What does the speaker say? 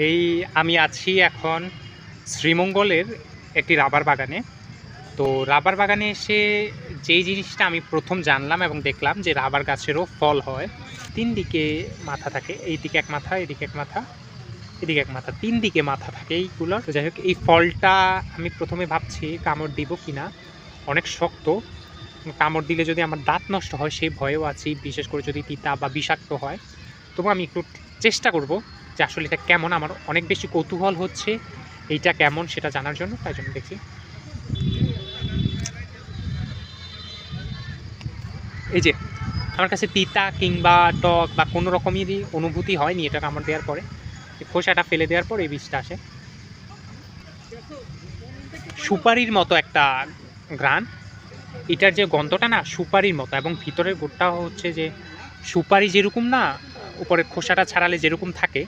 এই আমি আছি এখন শ্রীমঙ্গলের একটি রাবার বাগানে। তো রাবার বাগানে এসে যেই জিনিসটা আমি প্রথম জানলাম এবং দেখলাম যে রাবার গাছেরও ফল হয়। ৩ দিকে মাথা থাকে, এইদিকে এক মাথা, এদিকে এক মাথা, এদিকে এক মাথা, ৩ দিকে মাথা থাকে এইগুলোর। তো যাই হোক, এই ফলটা আমি প্রথমে ভাবছি কামড় দিব কিনা, অনেক শক্ত। কামড় দিলে যদি আমার দাঁত নষ্ট হয় সেই ভয়েও আছি, বিশেষ করে যদি তিতা বা বিষাক্ত হয়। তবু আমি একটু চেষ্টা করব যে আসলে এটা কেমন। আমার অনেক বেশি কৌতূহল হচ্ছে এইটা কেমন সেটা জানার জন্য, তাই জন্য দেখি। এই যে আমার কাছে তিতা কিংবা টক বা কোনো রকমেরই অনুভূতি হয়নি এটা কামড় দেওয়ার পরে। খোসাটা ফেলে দেওয়ার পর এই বীজটা আসে, সুপারির মতো একটা ঘ্রাণ। এটার যে গন্ধটা না সুপারির মতো, এবং ভিতরের গুড়টা হচ্ছে যে সুপারি যেরকম না উপরে খোসাটা ছাড়ালে যেরকম থাকে